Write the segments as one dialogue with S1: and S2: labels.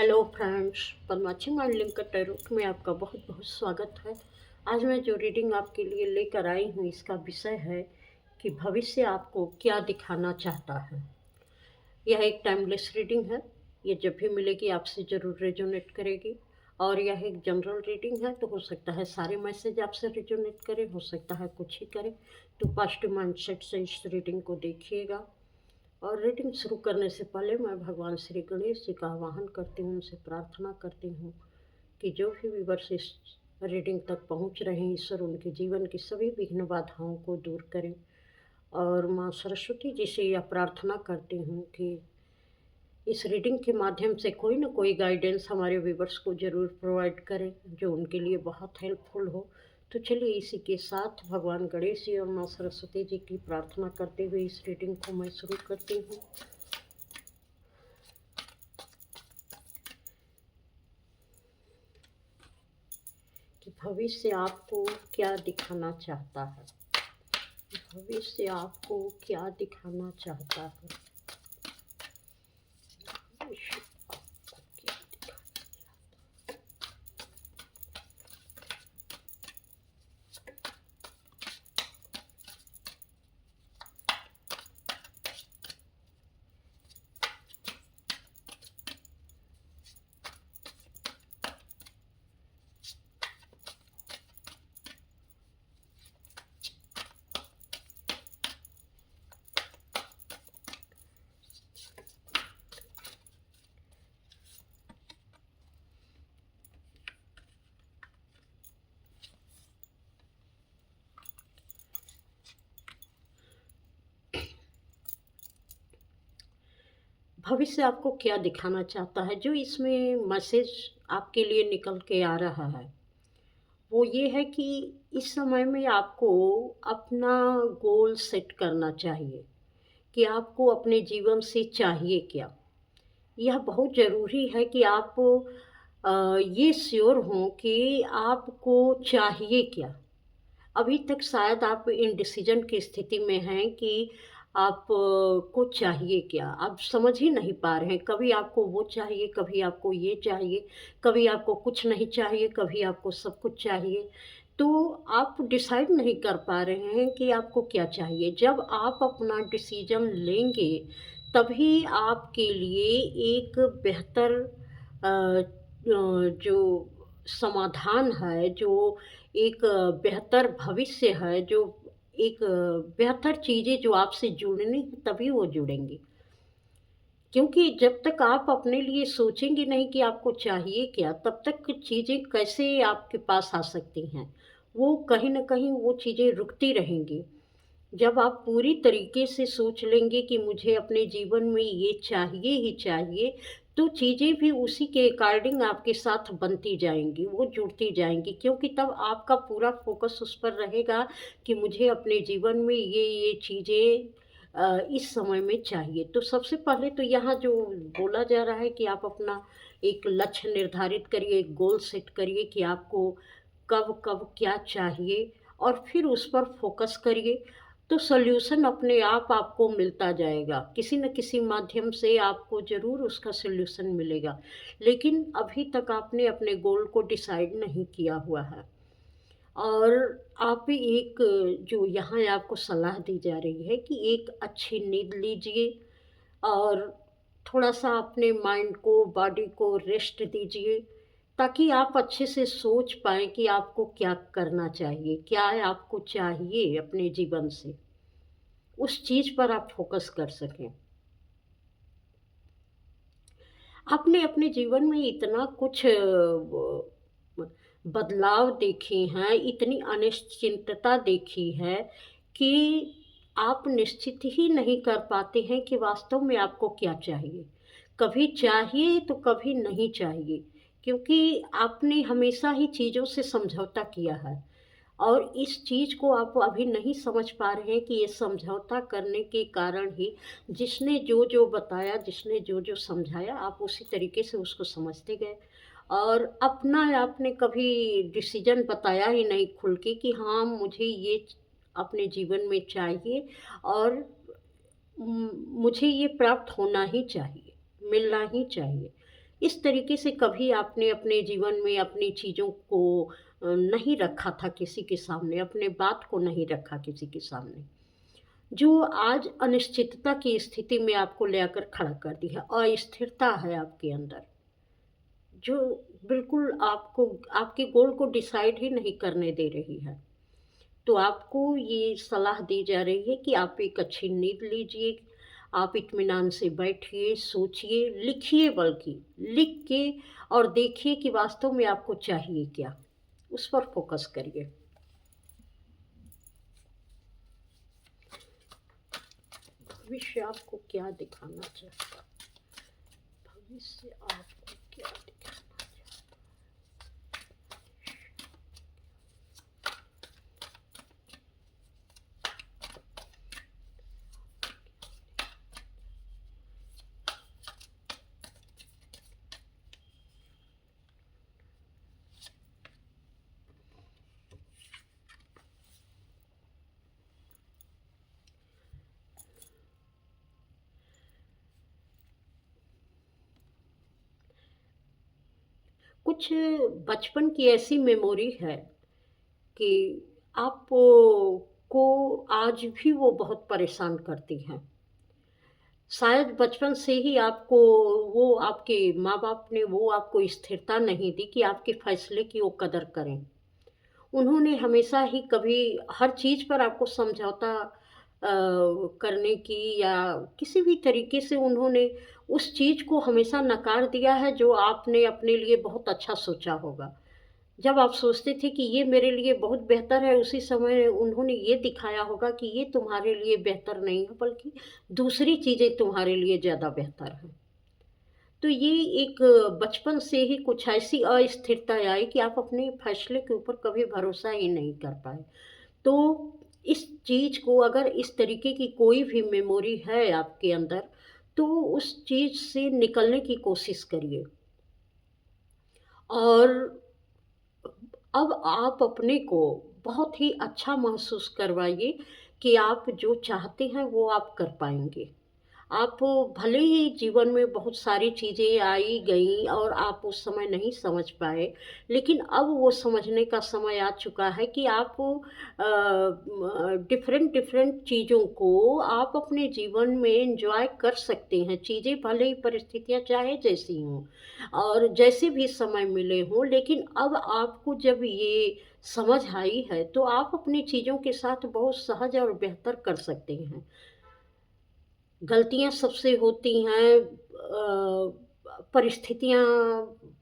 S1: Hello friends, Padmakshi मांडलिंग का tarot में आपका बहुत बहुत स्वागत है। आज मैं जो रीडिंग आपके लिए लेकर आई हूँ इसका विषय है कि भविष्य आपको क्या दिखाना चाहता है। यह एक टाइमलेस रीडिंग है। ये जब भी मिलेगी आपसे ज़रूर रेजोनेट करेगी। और यह एक जनरल रीडिंग है, तो हो सकता है सारे मैसेज आपसे रेजोनेट करें, हो सकता है कुछ ही करें। तो पॉजिटिव माइंडसेट से इस रीडिंग को देखिएगा। और रीडिंग शुरू करने से पहले मैं भगवान श्री गणेश जी का आवाहन करती हूँ, उनसे प्रार्थना करती हूँ कि जो भी व्यूअर्स इस रीडिंग तक पहुँच रहे हैं, ईश्वर उनके जीवन की सभी विघ्न बाधाओं को दूर करें। और माँ सरस्वती जी से यह प्रार्थना करती हूँ कि इस रीडिंग के माध्यम से कोई ना कोई गाइडेंस हमारे व्यूअर्स को ज़रूर प्रोवाइड करें जो उनके लिए बहुत हेल्पफुल हो। तो चलिए इसी के साथ भगवान गणेश जी और माँ सरस्वती जी की प्रार्थना करते हुए इस रीडिंग को मैं शुरू करती हूँ। कि भविष्य आपको क्या दिखाना चाहता है। भविष्य आपको क्या दिखाना चाहता है। भविष्य आपको क्या दिखाना भविष्य आपको क्या दिखाना चाहता है। जो इसमें मैसेज आपके लिए निकल के आ रहा है वो ये है कि इस समय में आपको अपना गोल सेट करना चाहिए कि आपको अपने जीवन से चाहिए क्या। यह बहुत ज़रूरी है कि आप ये श्योर हों कि आपको चाहिए क्या। अभी तक शायद आप इनडिसीजन की स्थिति में हैं कि आप को चाहिए क्या। आप समझ ही नहीं पा रहे हैं, कभी आपको वो चाहिए, कभी आपको ये चाहिए, कभी आपको कुछ नहीं चाहिए, कभी आपको सब कुछ चाहिए। तो आप डिसाइड नहीं कर पा रहे हैं कि आपको क्या चाहिए। जब आप अपना डिसीजन लेंगे तभी आपके लिए एक बेहतर जो समाधान है, जो एक बेहतर भविष्य है, जो एक बेहतर चीज़ें जो आपसे जुड़नी हैं, तभी वो जुड़ेंगी। क्योंकि जब तक आप अपने लिए सोचेंगे नहीं कि आपको चाहिए क्या, तब तक चीज़ें कैसे आपके पास आ सकती हैं। वो कहीं न कहीं वो चीज़ें रुकती रहेंगी। जब आप पूरी तरीके से सोच लेंगे कि मुझे अपने जीवन में ये चाहिए ही चाहिए, तो चीज़ें भी उसी के अकॉर्डिंग आपके साथ बनती जाएँगी, वो जुड़ती जाएँगी, क्योंकि तब आपका पूरा फ़ोकस उस पर रहेगा कि मुझे अपने जीवन में ये चीज़ें इस समय में चाहिए। तो सबसे पहले तो यहाँ जो बोला जा रहा है कि आप अपना एक लक्ष्य निर्धारित करिए, एक गोल सेट करिए कि आपको कब-कब क्या चाहिए और फिर उस पर फ़ोकस करिए। तो सॉल्यूशन अपने आप आपको मिलता जाएगा। किसी न किसी माध्यम से आपको ज़रूर उसका सॉल्यूशन मिलेगा। लेकिन अभी तक आपने अपने गोल को डिसाइड नहीं किया हुआ है। और आप एक जो यहाँ आपको सलाह दी जा रही है कि एक अच्छी नींद लीजिए और थोड़ा-सा अपने माइंड को, बॉडी को रेस्ट दीजिए, ताकि आप अच्छे से सोच पाएँ कि आपको क्या करना चाहिए, क्या आपको चाहिए अपने जीवन से। उस चीज़ पर आप फ़ोकस कर सकें। आपने अपने जीवन में इतना कुछ बदलाव देखे हैं, इतनी अनिश्चिंतता देखी है कि आप निश्चित ही नहीं कर पाते हैं कि वास्तव में आपको क्या चाहिए। कभी चाहिए तो कभी नहीं चाहिए, क्योंकि आपने हमेशा ही चीज़ों से समझौता किया है। और इस चीज़ को आप अभी नहीं समझ पा रहे हैं कि ये समझौता करने के कारण ही जिसने जो-जो बताया, जिसने जो-जो समझाया, आप उसी तरीके से उसको समझते गए। और अपना आपने कभी डिसीज़न बताया ही नहीं खुल के कि हाँ, मुझे ये अपने जीवन में चाहिए और मुझे ये प्राप्त होना ही चाहिए, मिलना ही चाहिए। इस तरीके से कभी आपने अपने जीवन में अपनी चीज़ों को नहीं रखा था किसी के सामने, अपने बात को नहीं रखा किसी के सामने, जो आज अनिश्चितता की स्थिति में आपको ले आकर खड़ा कर दी है, अस्थिरता है आपके अंदर, जो बिल्कुल आपको आपके गोल को डिसाइड ही नहीं करने दे रही है। तो आपको ये सलाह दी जा रही है कि आप एक अच्छी नींद लीजिए, आप इत्मीनान से बैठिए, सोचिए, लिखिए, बल्कि लिख के और देखिए कि वास्तव में आपको चाहिए क्या? उस पर फ़ोकस करिए। भविष्य आपको क्या दिखाना चाहता है? भविष्य आपको क्या दिखाना चाहता कुछ बचपन की ऐसी मेमोरी है कि आप को आज भी वो बहुत परेशान करती हैं। शायद बचपन से ही आपको वो आपके माँ-बाप ने वो आपको स्थिरता नहीं दी कि आपके फैसले की वो कदर करें। उन्होंने हमेशा ही कभी हर चीज़ पर आपको समझौता करने की या किसी भी तरीके से उन्होंने उस चीज़ को हमेशा नकार दिया है जो आपने अपने लिए बहुत अच्छा सोचा होगा। जब आप सोचते थे कि ये मेरे लिए बहुत बेहतर है, उसी समय उन्होंने ये दिखाया होगा कि ये तुम्हारे लिए बेहतर नहीं है, बल्कि दूसरी चीज़ें तुम्हारे लिए ज़्यादा बेहतर हैं। तो ये एक बचपन से ही कुछ ऐसी अस्थिरता आई कि आप अपने फैसले के ऊपर कभी भरोसा ही नहीं कर पाए। तो इस चीज़ को अगर इस तरीके की कोई भी मेमोरी है आपके अंदर, तो उस चीज़ से निकलने की कोशिश करिए। और अब आप अपने को बहुत ही अच्छा महसूस करवाइए कि आप जो चाहते हैं वो आप कर पाएँगे। आप भले ही जीवन में बहुत सारी चीज़ें आई गईं और आप उस समय नहीं समझ पाए, लेकिन अब वो समझने का समय आ चुका है कि आप डिफ़रेंट डिफ़रेंट चीज़ों को आप अपने जीवन में एन्जॉय कर सकते हैं। चीज़ें भले ही परिस्थितियाँ चाहे जैसी हों और जैसे भी समय मिले हों, लेकिन अब आपको जब ये समझ आई है, तो आप अपनी चीज़ों के साथ बहुत सहज और बेहतर कर सकते हैं। गलतियाँ सबसे होती हैं, परिस्थितियाँ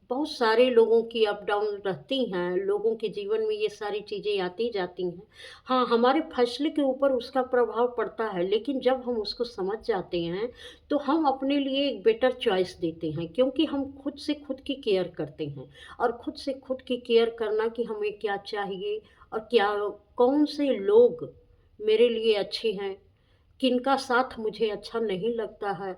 S1: बहुत सारे लोगों की अप डाउन रहती हैं, लोगों के जीवन में ये सारी चीज़ें आती जाती हैं। हाँ, हमारे फैसले के ऊपर उसका प्रभाव पड़ता है, लेकिन जब हम उसको समझ जाते हैं, तो हम अपने लिए एक बेटर चॉइस देते हैं, क्योंकि हम खुद से खुद की केयर करते हैं। और खुद से खुद की केयर करना कि हमें क्या चाहिए और क्या कौन से लोग मेरे लिए अच्छे हैं, किनका साथ मुझे अच्छा नहीं लगता है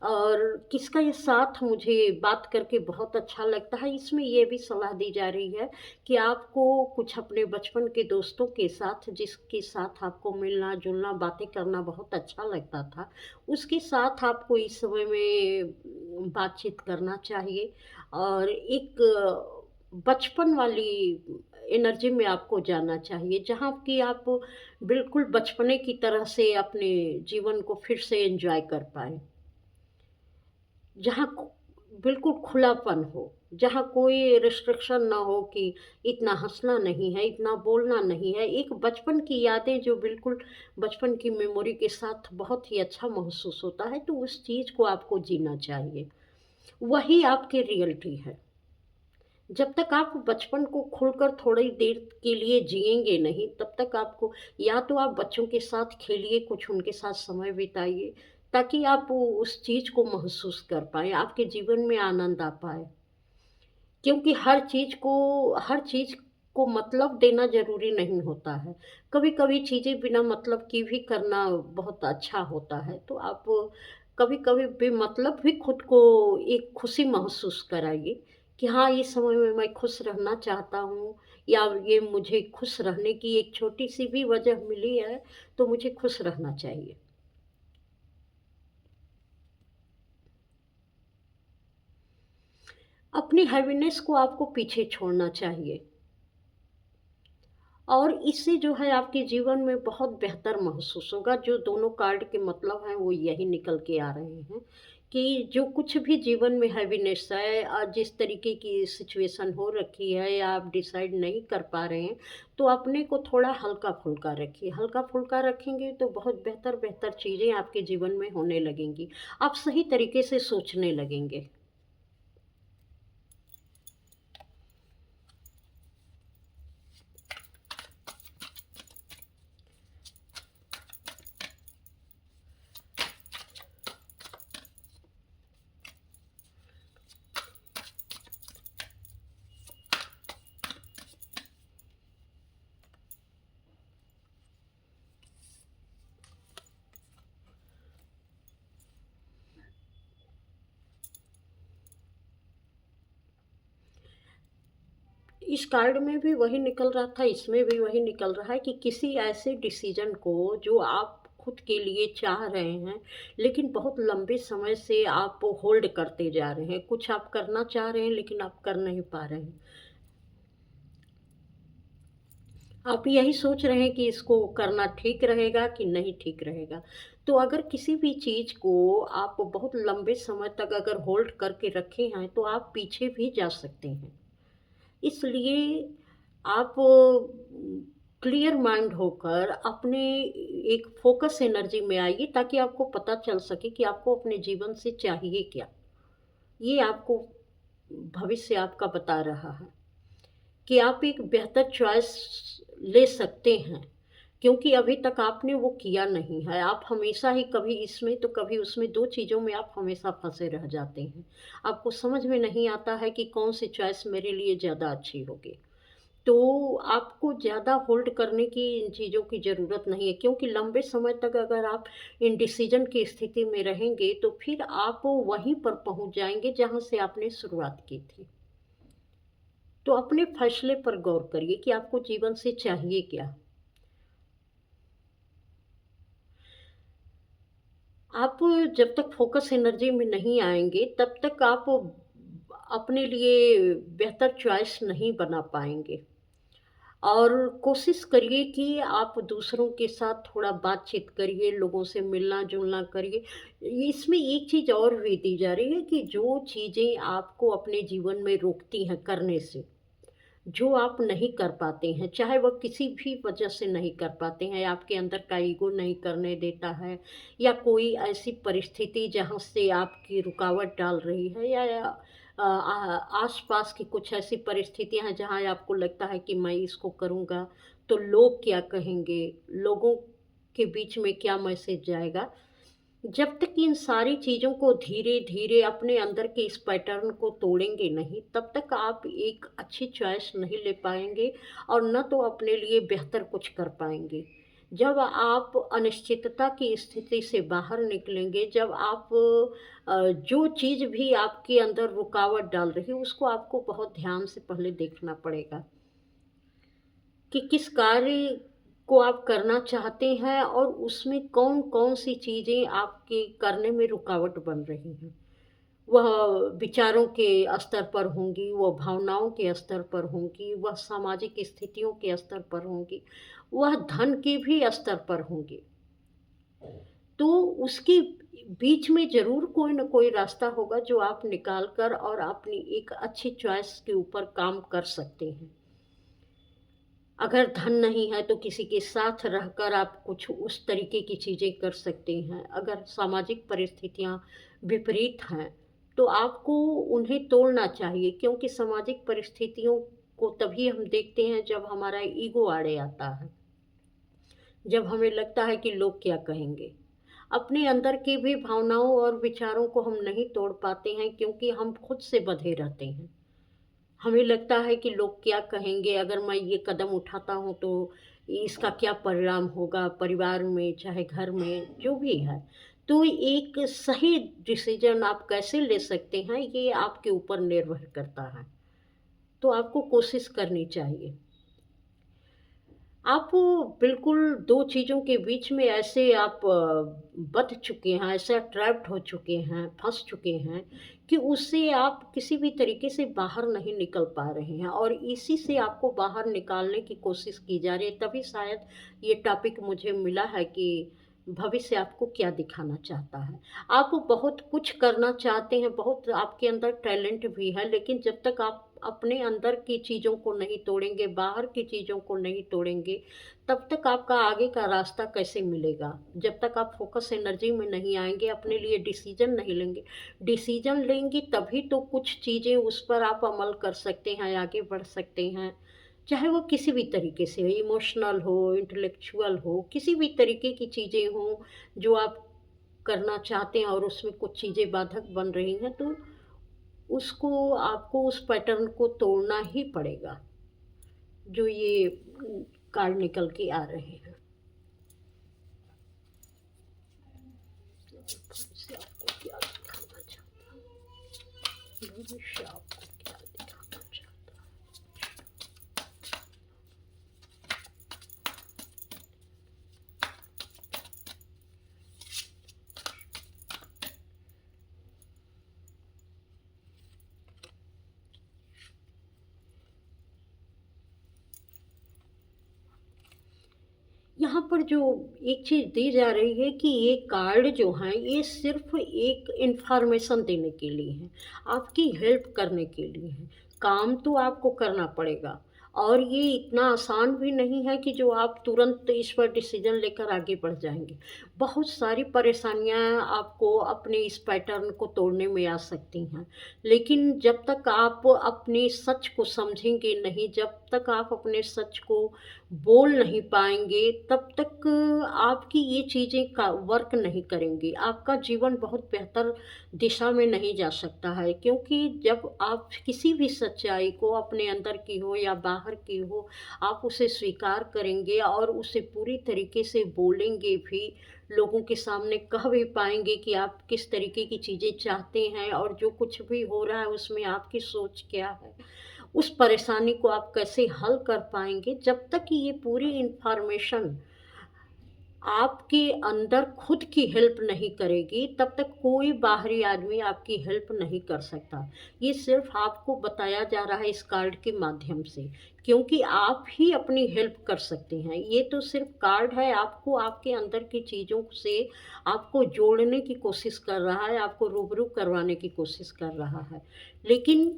S1: और किसका ये साथ मुझे बात करके बहुत अच्छा लगता है। इसमें ये भी सलाह दी जा रही है कि आपको कुछ अपने बचपन के दोस्तों के साथ, जिसके साथ आपको मिलना-जुलना, बातें करना बहुत अच्छा लगता था, उसके साथ आपको इस समय में बातचीत करना चाहिए और एक बचपन वाली एनर्जी में आपको जाना चाहिए, जहाँ कि आप बिल्कुल बचपने की तरह से अपने जीवन को फिर से एन्जॉय कर पाएँ। जहाँ खु बिल्कुल खुलापन हो, जहाँ कोई रिस्ट्रिक्शन ना हो कि इतना हँसना नहीं है, इतना बोलना नहीं है। एक बचपन की यादें जो बिल्कुल बचपन की मेमोरी के साथ बहुत ही अच्छा महसूस होता है, तो उस चीज़ को आपको जीना चाहिए। वही आपकी रियलिटी है। जब तक आप बचपन को खुलकर थोड़ी देर के लिए जिएँगे नहीं, तब तक आपको या तो आप बच्चों के साथ खेलिए, कुछ उनके साथ समय बिताइए, ताकि आप उस चीज़ को महसूस कर पाएँ, आपके जीवन में आनंद आ पाए। क्योंकि हर चीज़ को मतलब देना ज़रूरी नहीं होता है। कभी-कभी चीज़ें बिना मतलब की भी करना बहुत अच्छा होता है। तो आप कभी-कभी बेमतलब भी खुद को एक खुशी महसूस कराइए कि हाँ, इस समय में मैं खुश रहना चाहता हूँ या ये मुझे खुश रहने की एक छोटी-सी भी वजह मिली है, तो मुझे खुश रहना चाहिए। अपनी हैवीनेस को आपको पीछे छोड़ना चाहिए और इससे जो है आपके जीवन में बहुत बेहतर महसूस होगा। जो दोनों कार्ड के मतलब हैं वो यही निकल के आ रहे हैं कि जो कुछ भी जीवन में हैवीनेस है जिस तरीके की सिचुएशन हो रखी है या आप डिसाइड नहीं कर पा रहे हैं, तो अपने को थोड़ा हल्का-फुल्का रखिए। हल्का-फुल्का रखेंगे तो बहुत बेहतर-बेहतर चीज़ें आपके जीवन में होने लगेंगी। आप सही तरीके से सोचने लगेंगे। इस कार्ड में भी वही निकल रहा था, इसमें भी वही निकल रहा है कि किसी ऐसे डिसीजन को जो आप खुद के लिए चाह रहे हैं, लेकिन बहुत लंबे समय से आप होल्ड करते जा रहे हैं। कुछ आप करना चाह रहे हैं, लेकिन आप कर नहीं पा रहे हैं। आप यही सोच रहे हैं कि इसको करना ठीक रहेगा कि नहीं ठीक रहेगा। तो अगर किसी भी चीज़ को आप बहुत लंबे समय तक अगर होल्ड करके रखे हैं, तो आप पीछे भी जा सकते हैं। इसलिए आप क्लियर माइंड होकर अपने एक फ़ोकस एनर्जी में आइए ताकि आपको पता चल सके कि आपको अपने जीवन से चाहिए क्या? ये आपको भविष्य आपका बता रहा है कि आप एक बेहतर चॉइस ले सकते हैं, क्योंकि अभी तक आपने वो किया नहीं है। आप हमेशा ही कभी इसमें तो कभी उसमें 2 चीज़ों में आप हमेशा फँसे रह जाते हैं। आपको समझ में नहीं आता है कि कौन-सी चॉइस मेरे लिए ज़्यादा अच्छी होगी। तो आपको ज़्यादा होल्ड करने की इन चीज़ों की ज़रूरत नहीं है, क्योंकि लंबे समय तक अगर आप इंडिसीजन की स्थिति में रहेंगे तो फिर आप वहीं पर पहुंच जाएंगे जहां से आपने शुरुआत की थी। तो अपने फैसले पर गौर करिए कि आपको जीवन से चाहिए क्या। आप जब तक फोकस एनर्जी में नहीं आएंगे तब तक आप अपने लिए बेहतर चॉइस नहीं बना पाएंगे। और कोशिश करिए कि आप दूसरों के साथ थोड़ा बातचीत करिए, लोगों से मिलना-जुलना करिए। इसमें एक चीज़ और भी दी जा रही है कि जो चीज़ें आपको अपने जीवन में रोकती हैं करने से, जो आप नहीं कर पाते हैं, चाहे वह किसी भी वजह से नहीं कर पाते हैं, आपके अंदर का ईगो नहीं करने देता है या कोई ऐसी परिस्थिति जहाँ से आपकी रुकावट डाल रही है या आस-पास की कुछ ऐसी परिस्थितियाँ हैं जहाँ आपको लगता है कि मैं इसको करूँगा, तो लोग क्या कहेंगे? लोगों के बीच में क्या मैसेज जाएगा? जब तक इन सारी चीज़ों को धीरे-धीरे अपने अंदर के इस पैटर्न को तोड़ेंगे नहीं, तब तक आप एक अच्छी चॉइस नहीं ले पाएँगे और ना तो अपने लिए बेहतर कुछ कर पाएँगे। जब आप अनिश्चितता की स्थिति से बाहर निकलेंगे, जब आप जो चीज़ भी आपके अंदर रुकावट डाल रही है, उसको आपको बहुत ध्यान से पहले देखना पड़ेगा। कि किस कार्य को आप करना चाहते हैं और उसमें कौन-कौन सी चीज़ें आपके करने में रुकावट बन रही हैं। वह विचारों के स्तर पर होंगी, वह भावनाओं के स्तर पर होंगी, वह सामाजिक स्थितियों के स्तर पर होंगी, वह धन के भी स्तर पर होंगी। तो उसके बीच में ज़रूर कोई न कोई रास्ता होगा जो आप निकाल कर और अपनी एक अच्छी चॉइस के ऊपर काम कर सकते हैं। अगर धन नहीं है तो किसी के साथ रहकर आप कुछ उस तरीके की चीज़ें कर सकते हैं। अगर सामाजिक परिस्थितियाँ विपरीत हैं, तो आपको उन्हें तोड़ना चाहिए, क्योंकि सामाजिक परिस्थितियों को तभी हम देखते हैं जब हमारा ईगो आड़े आता है। जब हमें लगता है कि लोग क्या कहेंगे। अपने अंदर की भी भावनाओं और विचारों को हम नहीं तोड़ पाते हैं, क्योंकि हम खुद से बँधे रहते हैं। हमें लगता है कि लोग क्या कहेंगे, अगर मैं ये कदम उठाता हूँ तो इसका क्या परिणाम होगा परिवार में, चाहे घर में, जो भी है। तो एक सही डिसीज़न आप कैसे ले सकते हैं, ये आपके ऊपर निर्भर करता है। तो आपको कोशिश करनी चाहिए। आप बिल्कुल 2 चीज़ों के बीच में ऐसे आप बँध चुके हैं, ऐसा ट्रैप्ड हो चुके हैं, फँस चुके हैं कि उससे आप किसी भी तरीके से बाहर नहीं निकल पा रहे हैं और इसी से आपको बाहर निकालने की कोशिश की जा रही है। तभी शायद ये टॉपिक मुझे मिला है कि भविष्य आपको क्या दिखाना चाहता है। आप बहुत कुछ करना चाहते हैं, बहुत आपके अंदर टैलेंट भी है, लेकिन जब तक आप अपने अंदर की चीज़ों को नहीं तोड़ेंगे, बाहर की चीज़ों को नहीं तोड़ेंगे, तब तक आपका आगे का रास्ता कैसे मिलेगा? जब तक आप फ़ोकस एनर्जी में नहीं आएँगे, अपने लिए डिसीज़न नहीं लेंगे। डिसीज़न लेंगे तभी तो कुछ चीज़ें उस पर आप अमल कर सकते हैं, आगे बढ़ सकते हैं। चाहे वो किसी भी तरीके से हो, इमोशनल हो, इंटेलेक्चुअल हो, किसी भी तरीके की चीज़ें हों, जो आप करना चाहते हैं और उसमें कुछ चीज़ें बाधक बन रही हैं, तो उसको आपको उस पैटर्न को तोड़ना ही पड़ेगा, जो ये कार्ड निकल के आ रहे हैं। भविष्य आपको क्या दिखाना चाहता है? भविष्य आपको क्या दिखाना चाहता है? यहाँ पर जो एक चीज़ दी जा रही है कि ये कार्ड जो हैं, ये सिर्फ़ एक इन्फॉर्मेशन देने के लिए हैं, आपकी हेल्प करने के लिए हैं। काम तो आपको करना पड़ेगा और ये इतना आसान भी नहीं है कि जो आप तुरंत इस पर डिसीज़न लेकर आगे बढ़ जाएँगे। बहुत सारी परेशानियाँ आपको अपने इस पैटर्न को तोड़ने में आ सकती हैं, लेकिन जब तक आप अपने सच को समझेंगे नहीं, जब तक आप अपने सच को बोल नहीं पाएँगे, तब तक आपकी ये चीज़ें का वर्क नहीं करेंगी। आपका जीवन बहुत बेहतर दिशा में नहीं जा सकता है, क्योंकि जब आप किसी भी सच्चाई को अपने अंदर की हो या बाहर की हो, आप उसे स्वीकार करेंगे और उसे पूरी तरीके से बोलेंगे भी, लोगों के सामने कह भी पाएँगे कि आप किस तरीके की चीज़ें चाहते हैं और जो कुछ भी हो रहा है उसमें आपकी सोच क्या है। उस परेशानी को आप कैसे हल कर पाएँगे, जब तक कि ये पूरी इन्फॉर्मेशन आपके अंदर खुद की हेल्प नहीं करेगी, तब तक कोई बाहरी आदमी आपकी हेल्प नहीं कर सकता। ये सिर्फ़ आपको बताया जा रहा है इस कार्ड के माध्यम से, क्योंकि आप ही अपनी हेल्प कर सकते हैं। ये तो सिर्फ़ कार्ड है, आपको आपके अंदर की चीज़ों से आपको जोड़ने की कोशिश कर रहा है, आपको रूबरू करवाने की कोशिश कर रहा है। लेकिन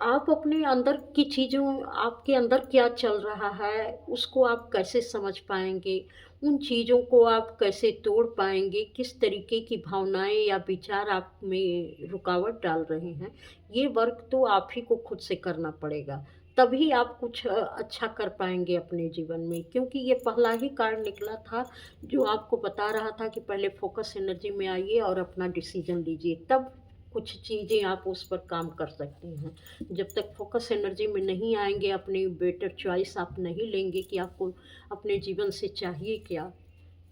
S1: आप अपने अंदर की चीज़ों आपके अंदर क्या चल रहा है, उसको आप कैसे समझ पाएँगे? उन चीज़ों को आप कैसे तोड़ पाएँगे? किस तरीके की भावनाएँ या विचार आप में रुकावट डाल रहे हैं? ये वर्क तो आप ही को खुद से करना पड़ेगा। तभी आप कुछ अच्छा कर पाएँगे अपने जीवन में, क्योंकि ये पहला ही कार्ड निकला था, जो आपको बता रहा था कि पहले फ़ोकस एनर्जी में आइए और अपना डिसीज़न लीजिए, तब कुछ चीज़ें आप उस पर काम कर सकते हैं। जब तक फ़ोकस एनर्जी में नहीं आएँगे, अपनी बेटर चॉइस आप नहीं लेंगे कि आपको अपने जीवन से चाहिए क्या,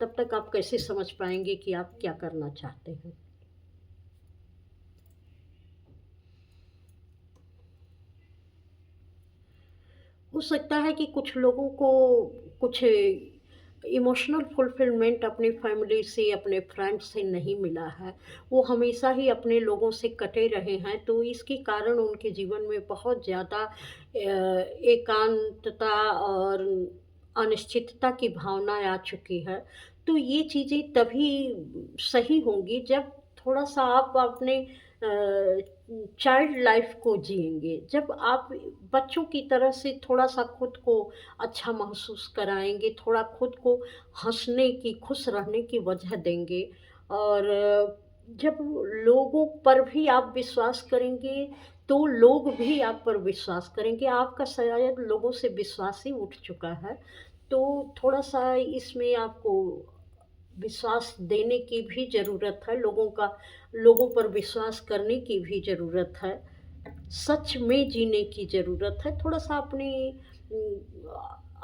S1: तब तक आप कैसे समझ पाएँगे कि आप क्या करना चाहते हैं। हो सकता है कि कुछ लोगों को कुछ इमोशनल फुलफ़िलमेंट अपनी फैमिली से, अपने फ्रेंड्स से नहीं मिला है। वो हमेशा ही अपने लोगों से कटे रहे हैं, तो इसके कारण उनके जीवन में बहुत ज़्यादा एकांतता और अनिश्चितता की भावना आ चुकी है। तो ये चीज़ें तभी सही होंगी जब थोड़ा-सा आप अपने चाइल्ड लाइफ़ को जिएँगे। जब आप बच्चों की तरह से थोड़ा-सा खुद को अच्छा महसूस कराएँगे, थोड़ा खुद को हँसने की, खुश रहने की वजह देंगे और जब लोगों पर भी आप विश्वास करेंगे, तो लोग भी आप पर विश्वास करेंगे। आपका शायद लोगों से विश्वास ही उठ चुका है, तो थोड़ा-सा इसमें आपको विश्वास देने की भी ज़रूरत है, लोगों पर विश्वास करने की भी ज़रूरत है। सच में जीने की ज़रूरत है, थोड़ा-सा अपनी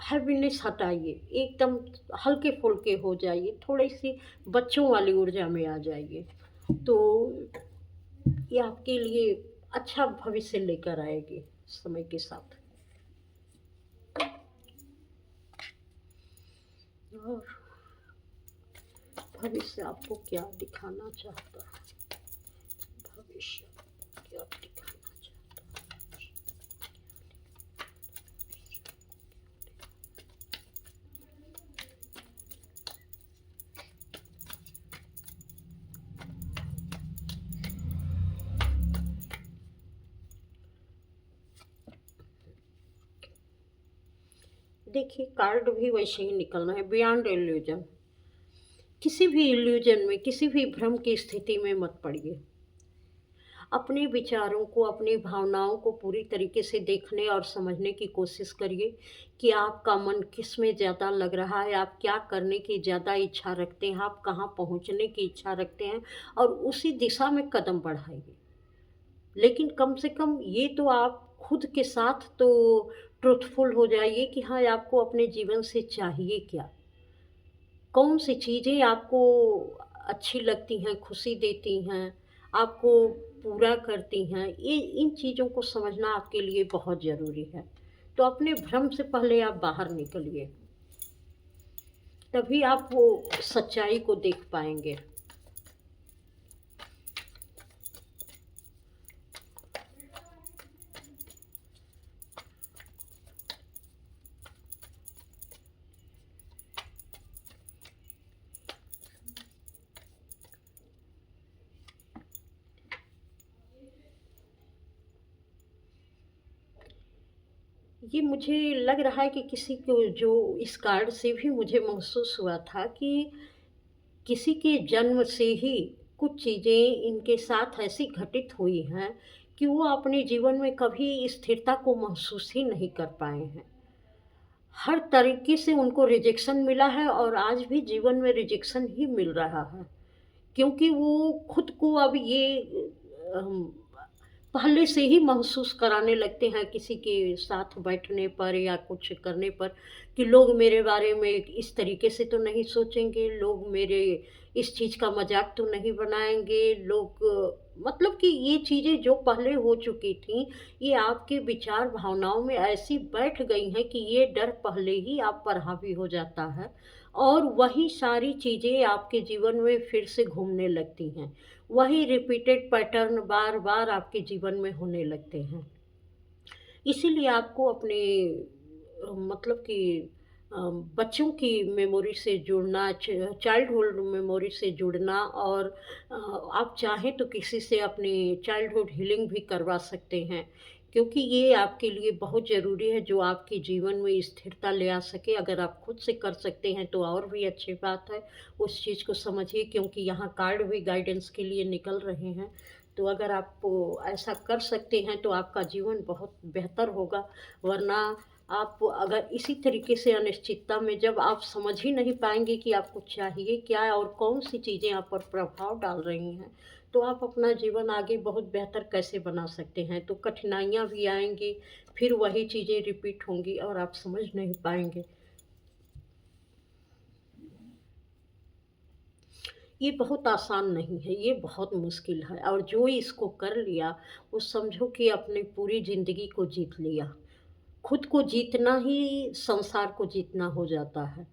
S1: हैवीनेस हटाइए, एकदम हल्के-फुल्के हो जाइए, थोड़ी-सी बच्चों वाली ऊर्जा में आ जाइए। तो ये आपके लिए अच्छा भविष्य लेकर आएगी समय के साथ। और भविष्य आपको क्या दिखाना चाहता है? भविष्य क्या दिखाना चाहता है। देखिए, कार्ड भी वैसे ही निकलना है, बियॉन्ड इल्यूजन। किसी भी इल्यूजन में, किसी भी भ्रम की स्थिति में मत पड़िए। अपने विचारों को, अपनी भावनाओं को पूरी तरीके से देखने और समझने की कोशिश करिए कि आपका मन किस में ज़्यादा लग रहा है, आप क्या करने की ज़्यादा इच्छा रखते हैं, आप कहाँ पहुँचने की इच्छा रखते हैं, और उसी दिशा में कदम बढ़ाइए। लेकिन कम से कम ये तो आप खुद के साथ तो ट्रुथफुल हो जाइए कि हाँ, आपको अपने जीवन से चाहिए क्या? कौन सी चीज़ें आपको अच्छी लगती हैं, खुशी देती हैं, आपको पूरा करती हैं, ये इन चीज़ों को समझना आपके लिए बहुत ज़रूरी है। तो अपने भ्रम से पहले आप बाहर निकलिए, तभी आप वो सच्चाई को देख पाएँगे। ये मुझे लग रहा है कि किसी को जो इस कार्ड से भी मुझे महसूस हुआ था कि किसी के जन्म से ही कुछ चीज़ें इनके साथ ऐसी घटित हुई हैं कि वो अपने जीवन में कभी स्थिरता को महसूस ही नहीं कर पाए हैं। हर तरीके से उनको रिजेक्शन मिला है और आज भी जीवन में रिजेक्शन ही मिल रहा है। क्योंकि वो खुद को अब ये अम, पहले से ही महसूस कराने लगते हैं किसी के साथ बैठने पर या कुछ करने पर कि लोग मेरे बारे में इस तरीके से तो नहीं सोचेंगे, लोग मेरे इस चीज़ का मज़ाक तो नहीं बनाएँगे, लोग मतलब कि ये चीज़ें जो पहले हो चुकी थीं, ये आपके विचार भावनाओं में ऐसी बैठ गई हैं कि ये डर पहले ही आप पर हावी हो जाता है और वही सारी चीज़ें आपके जीवन में फिर से घूमने लगती हैं। वही रिपीटेड पैटर्न बार-बार आपके जीवन में होने लगते हैं। इसीलिए आपको अपने मतलब कि बच्चों की मेमोरी से जुड़ना, चाइल्डहुड मेमोरी से जुड़ना और आप चाहें तो किसी से अपनी चाइल्डहुड हीलिंग भी करवा सकते हैं। क्योंकि ये आपके लिए बहुत ज़रूरी है जो आपके जीवन में स्थिरता ले आ सके। अगर आप खुद से कर सकते हैं तो और भी अच्छी बात है। उस चीज़ को समझिए क्योंकि यहाँ कार्ड भी गाइडेंस के लिए निकल रहे हैं। तो अगर आप ऐसा कर सकते हैं तो आपका जीवन बहुत बेहतर होगा, वरना आप अगर इसी तरीके से अनिश्चितता में जब आप समझ ही नहीं पाएँगे कि आपको चाहिए क्या है और कौन-सी चीज़ें आप पर प्रभाव डाल रही हैं, तो आप अपना जीवन आगे बहुत बेहतर कैसे बना सकते हैं। तो कठिनाइयाँ भी आएँगी, फिर वही चीज़ें रिपीट होंगी और आप समझ नहीं पाएँगे। ये बहुत आसान नहीं है, ये बहुत मुश्किल है और जो इसको कर लिया, वो समझो कि अपनी पूरी ज़िंदगी को जीत लिया। खुद को जीतना ही संसार को जीतना हो जाता है।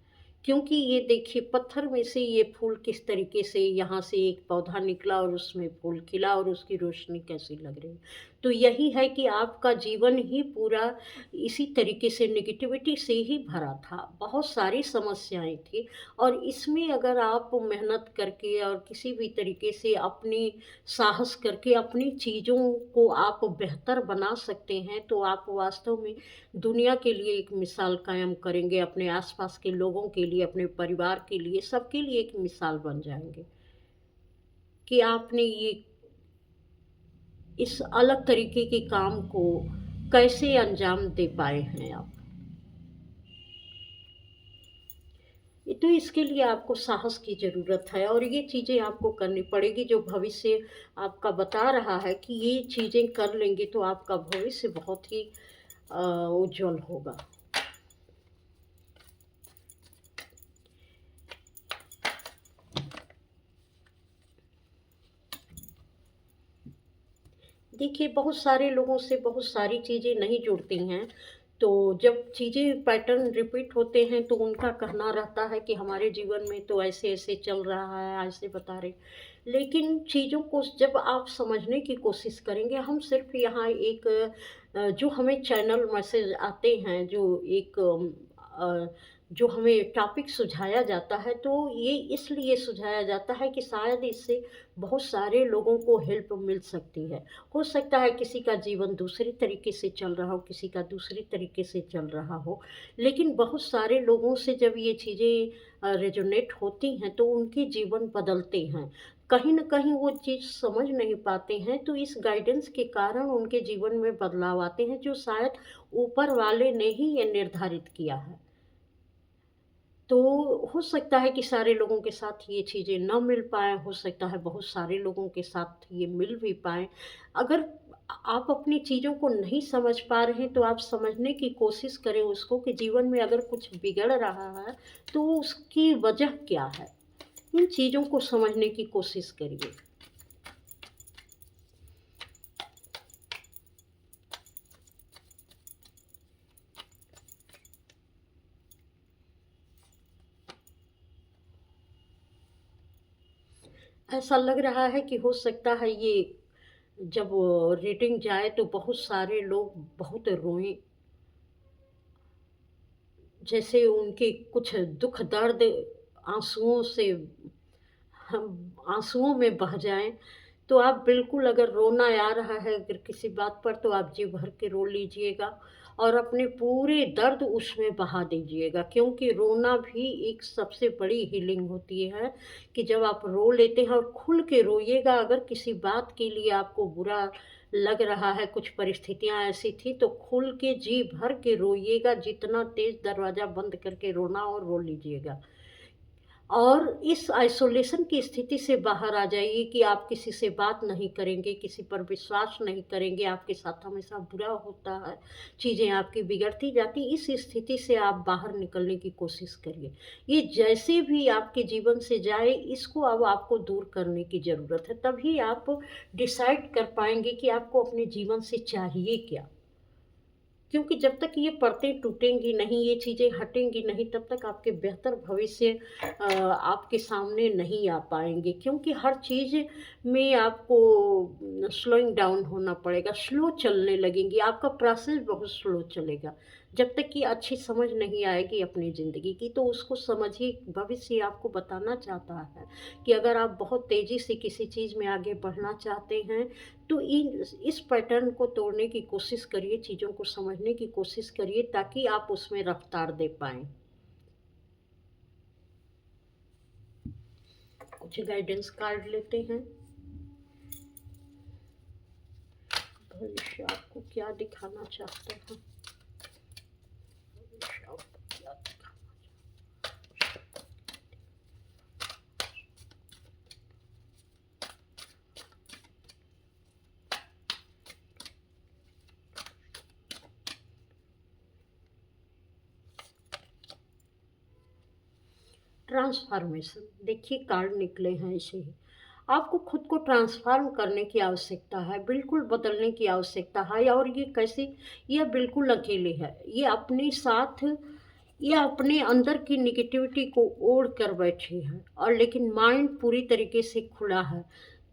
S1: क्योंकि ये देखिए पत्थर में से ये फूल किस तरीके से यहाँ से एक पौधा निकला और उसमें फूल खिला और उसकी रोशनी कैसी लग रही है। तो यही है कि आपका जीवन ही पूरा इसी तरीके से नेगेटिविटी से ही भरा था। बहुत सारी समस्याएँ थी और इसमें अगर आप मेहनत करके और किसी भी तरीके से अपनी साहस करके अपनी चीज़ों को आप बेहतर बना सकते हैं, तो आप वास्तव में दुनिया के लिए एक मिसाल कायम करेंगे, अपने आसपास के लोगों के लिए, अपने परिवार के लिए, सबके लिए एक मिसाल बन जाएँगे कि आपने ये इस अलग तरीके के काम को कैसे अंजाम दे पाए हैं आप। ये तो इसके लिए आपको साहस की ज़रूरत है और ये चीज़ें आपको करनी पड़ेगी जो भविष्य आपका बता रहा है कि ये चीज़ें कर लेंगे तो आपका भविष्य बहुत ही उज्ज्वल होगा। देखिए, बहुत सारे लोगों से बहुत सारी चीज़ें नहीं जुड़ती हैं, तो जब चीज़ें पैटर्न रिपीट होते हैं तो उनका कहना रहता है कि हमारे जीवन में तो ऐसे-ऐसे चल रहा है, ऐसे बता रहे। लेकिन चीज़ों को जब आप समझने की कोशिश करेंगे, हम सिर्फ़ यहाँ एक जो हमें चैनल मैसेज आते हैं, जो हमें टॉपिक सुझाया जाता है, तो ये इसलिए सुझाया जाता है कि शायद इससे बहुत सारे लोगों को हेल्प मिल सकती है। हो सकता है किसी का जीवन दूसरे तरीके से चल रहा हो, किसी का दूसरे तरीके से चल रहा हो, लेकिन बहुत सारे लोगों से जब ये चीज़ें रेज़ोनेट होती हैं, तो उनके जीवन बदलते हैं। कहीं न कहीं वो चीज़ समझ नहीं पाते हैं, तो इस गाइडेंस के कारण उनके जीवन में बदलाव आते हैं, जो शायद ऊपर वाले ने ही ये निर्धारित किया है। तो हो सकता है कि सारे लोगों के साथ ये चीज़ें ना मिल पाएँ, हो सकता है बहुत सारे लोगों के साथ ये मिल भी पाएँ। अगर आप अपनी चीज़ों को नहीं समझ पा रहे हैं, तो आप समझने की कोशिश करें उसको कि जीवन में अगर कुछ बिगड़ रहा है, तो उसकी वजह क्या है? इन चीज़ों को समझने की कोशिश करिए। ऐसा लग रहा है कि हो सकता है ये जब रीडिंग जाए तो बहुत सारे लोग बहुत रोएँ, जैसे उनके कुछ दुःख दर्द आँसुओं से हम आँसुओं में बह जाएँ, तो आप बिल्कुल अगर रोना आ रहा है अगर किसी बात पर तो आप जी भर के रो लीजिएगा और अपने पूरे दर्द उसमें बहा दीजिएगा, क्योंकि रोना भी एक सबसे बड़ी हीलिंग होती है कि जब आप रो लेते हैं और खुल के रोइएगा। अगर किसी बात के लिए आपको बुरा लग रहा है, कुछ परिस्थितियाँ ऐसी थी, तो खुल के जी भर के रोइएगा, जितना तेज़ दरवाज़ा बंद करके रोना और रो लीजिएगा। और इस आइसोलेशन की स्थिति से बाहर आ जाइए कि आप किसी से बात नहीं करेंगे, किसी पर विश्वास नहीं करेंगे, आपके साथ हमेशा बुरा होता है, चीज़ें आपकी बिगड़ती जाती, इस स्थिति से आप बाहर निकलने की कोशिश करिए। ये जैसे भी आपके जीवन से जाए, इसको अब आपको दूर करने की ज़रूरत है, तभी आप डिसाइड कर पाएँगे कि आपको अपने जीवन से चाहिए क्या? क्योंकि जब तक ये परतें टूटेंगी नहीं, ये चीज़ें हटेंगी नहीं, तब तक आपके बेहतर भविष्य आपके सामने नहीं आ पाएँगे। क्योंकि हर चीज़ में आपको स्लोइंग डाउन होना पड़ेगा, स्लो चलने लगेंगी, आपका प्रोसेस बहुत स्लो चलेगा। जब तक कि अच्छी समझ नहीं आएगी अपनी ज़िंदगी की, तो उसको समझिए। भविष्य आपको बताना चाहता है कि अगर आप बहुत तेज़ी से किसी चीज़ में आगे बढ़ना चाहते हैं, तो इन इस पैटर्न को तोड़ने की कोशिश करिए, चीज़ों को समझने की कोशिश करिए ताकि आप उसमें रफ़्तार दे पाएँ। कुछ गाइडेंस कार्ड लेते हैं। भविष्य आपको क्या दिखाना चाहता है? भविष्य आपको क्या दिखाना ट्रांसफ़ॉर्मेशन, देखिए कार्ड निकले हैं ऐसे ही। आपको खुद को ट्रांसफ़ॉर्म करने की आवश्यकता है, बिल्कुल बदलने की आवश्यकता है। और ये कैसे? ये बिल्कुल अकेले है। ये अपने अंदर की नेगेटिविटी को ओढ़ कर बैठे हैं और लेकिन माइंड पूरी तरीके से खुला है।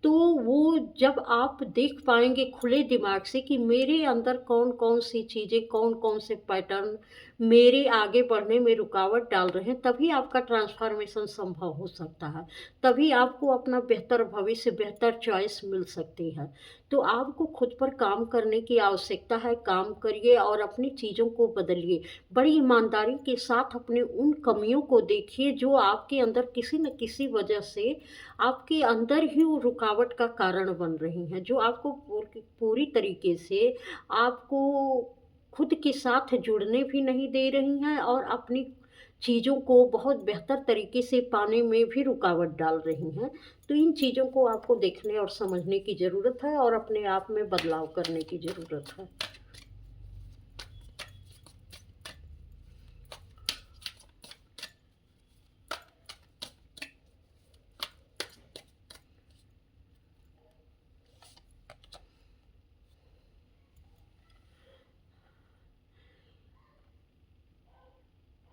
S1: तो वो जब आप देख पाएँगे खुले दिमाग से कि मेरे अंदर कौन-कौन सी चीज़ें, कौन-कौन से पैटर्न मेरे आगे बढ़ने में रुकावट डाल रहे हैं, तभी आपका ट्रांसफ़ॉर्मेशन संभव हो सकता है। तभी आपको अपना बेहतर भविष्य, बेहतर चॉइस मिल सकती है। तो आपको खुद पर काम करने की आवश्यकता है, काम करिए और अपनी चीज़ों को बदलिए। बड़ी ईमानदारी के साथ अपने उन कमियों को देखिए जो आपके अंदर किसी न किसी वजह से आपके अंदर ही वो रुकावट का कारण बन रही हैं, जो आपको पूरी तरीके से आपको खुद के साथ जुड़ने भी नहीं दे रही हैं और अपनी चीज़ों को बहुत बेहतर तरीके से पाने में भी रुकावट डाल रही हैं। तो इन चीज़ों को आपको देखने और समझने की ज़रूरत है और अपने आप में बदलाव करने की ज़रूरत है।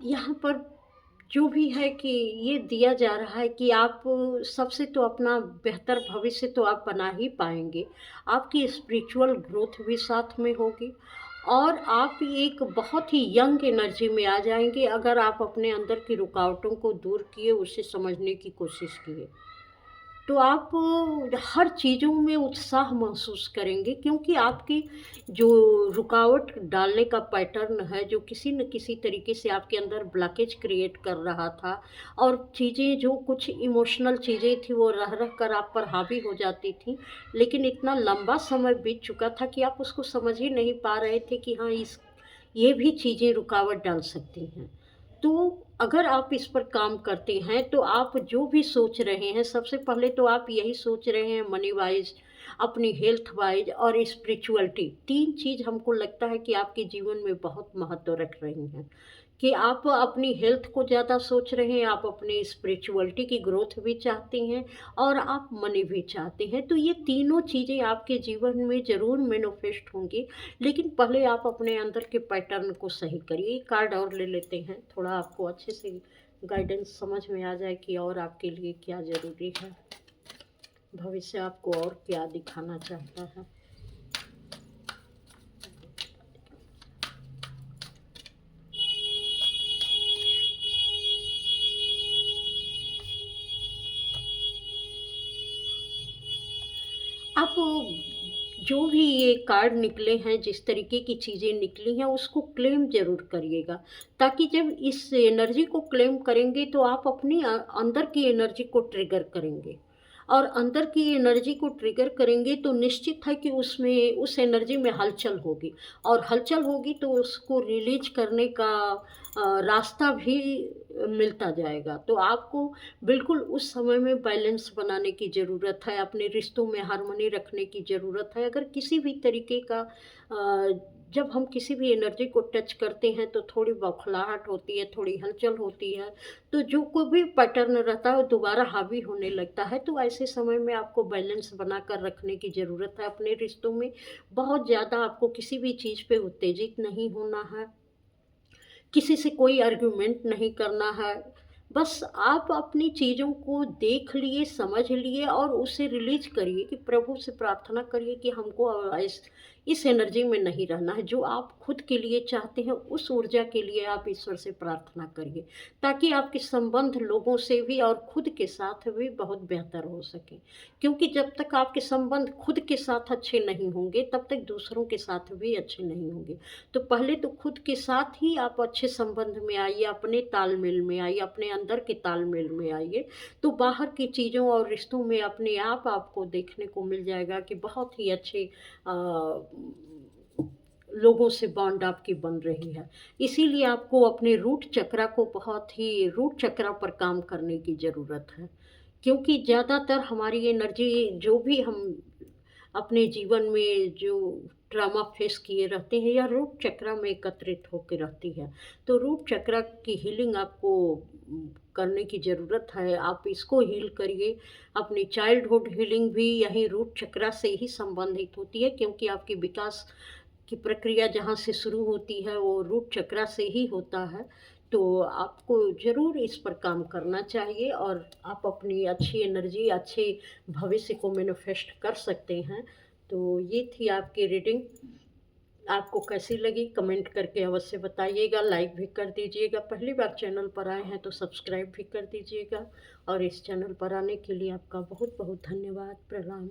S1: यहाँ पर जो भी है कि ये दिया जा रहा है कि आप सबसे तो अपना बेहतर भविष्य तो आप बना ही पाएँगे। आपकी स्पिरिचुअल ग्रोथ भी साथ में होगी और आप एक बहुत ही यंग एनर्जी में आ जाएँगे अगर आप अपने अंदर की रुकावटों को दूर किए, उसे समझने की कोशिश किए। तो आप हर चीज़ों में उत्साह महसूस करेंगे क्योंकि आपकी जो रुकावट डालने का पैटर्न है, जो किसी न किसी तरीके से आपके अंदर ब्लॉकेज क्रिएट कर रहा था और चीज़ें जो कुछ इमोशनल चीज़ें थी वो रह कर आप पर हावी हो जाती थी। लेकिन इतना लंबा समय बीत चुका था कि आप उसको समझ ही नहीं पा रहे थे कि हाँ, इस ये भी चीज़ें रुकावट डाल सकती हैं। तो अगर आप इस पर काम करते हैं, तो आप जो भी सोच रहे हैं, सबसे पहले तो आप यही सोच रहे हैं मनी वाइज़, अपनी हेल्थ वाइज़ और स्पिरिचुअलिटी। 3 चीज़ हमको लगता है कि आपके जीवन में बहुत महत्व रख रही हैं। कि आप अपनी हेल्थ को ज़्यादा सोच रहे हैं, आप अपनी स्पिरिचुअलिटी की ग्रोथ भी चाहते हैं और आप मनी भी चाहते हैं। तो ये तीनों चीज़ें आपके जीवन में ज़रूर मैनिफेस्ट होंगी, लेकिन पहले आप अपने अंदर के पैटर्न को सही करिए। एक कार्ड और ले लेते हैं, थोड़ा आपको अच्छे से गाइडेंस समझ में आ जाए कि और आपके लिए क्या ज़रूरी है। भविष्य आपको और क्या दिखाना चाहता है। आप जो भी ये कार्ड निकले हैं, जिस तरीके की चीज़ें निकली हैं, उसको क्लेम ज़रूर करिएगा। ताकि जब इस एनर्जी को क्लेम करेंगे, तो आप अपनी अंदर की एनर्जी को ट्रिगर करेंगे। और अंदर की एनर्जी को ट्रिगर करेंगे, तो निश्चित है कि उसमें उस एनर्जी में हलचल होगी और हलचल होगी, तो उसको रिलीज़ करने का रास्ता भी मिलता जाएगा। तो आपको बिल्कुल उस समय में बैलेंस बनाने की ज़रूरत है, अपने रिश्तों में हार्मनी रखने की ज़रूरत है। अगर किसी भी तरीके का जब हम किसी भी एनर्जी को टच करते हैं तो थोड़ी बौखलाहट होती है, थोड़ी हलचल होती है, तो जो कोई भी पैटर्न रहता है वो दोबारा हावी होने लगता है। तो ऐसे समय में आपको बैलेंस बनाकर रखने की ज़रूरत है अपने रिश्तों में। बहुत ज़्यादा आपको किसी भी चीज़ पे उत्तेजित नहीं होना है। किसी से कोई आर्ग्यूमेंट नहीं करना है। बस आप अपनी चीज़ों को देख लिए, समझ लिए और उसे रिलीज़ करिए कि प्रभु से प्रार्थना करिए कि हमको इस एनर्जी में नहीं रहना है। जो आप खुद के लिए चाहते हैं, उस ऊर्जा के लिए आप ईश्वर से प्रार्थना करिए, ताकि आपके संबंध लोगों से भी और खुद के साथ भी बहुत बेहतर हो सकें। क्योंकि जब तक आपके संबंध खुद के साथ अच्छे नहीं होंगे, तब तक दूसरों के साथ भी अच्छे नहीं होंगे। तो पहले तो खुद के साथ ही आप अच्छे संबंध में आइए, अपने तालमेल में आइए, अपने अंदर के तालमेल में आइए, तो बाहर की चीज़ों और रिश्तों में अपने आप आपको देखने को मिल जाएगा कि बहुत ही अच्छे लोगों से बॉन्ड आपकी बन रही है। इसीलिए आपको अपने रूट चक्रा पर काम करने की ज़रूरत है। क्योंकि ज़्यादातर हमारी एनर्जी जो भी हम अपने जीवन में जो ट्रॉमा फेस किए रहते हैं या रूट चक्रा में एकत्रित होके रहती है। तो रूट चक्रा की हीलिंग आपको करने की ज़रूरत है। आप इसको हील करिए। अपनी चाइल्डहुड हीलिंग भी यही रूट चक्रा से ही संबंधित होती है, क्योंकि आपकी विकास की प्रक्रिया जहाँ से शुरू होती है वो रूट चक्रा से ही होता है। तो आपको ज़रूर इस पर काम करना चाहिए और आप अपनी अच्छी एनर्जी, अच्छे भविष्य को मैनिफेस्ट कर सकते हैं। तो ये थी आपकी रीडिंग। आपको कैसी लगी कमेंट करके अवश्य बताइएगा, लाइक भी कर दीजिएगा। पहली बार चैनल पर आए हैं तो सब्सक्राइब भी कर दीजिएगा और इस चैनल पर आने के लिए आपका बहुत-बहुत धन्यवाद। प्रणाम।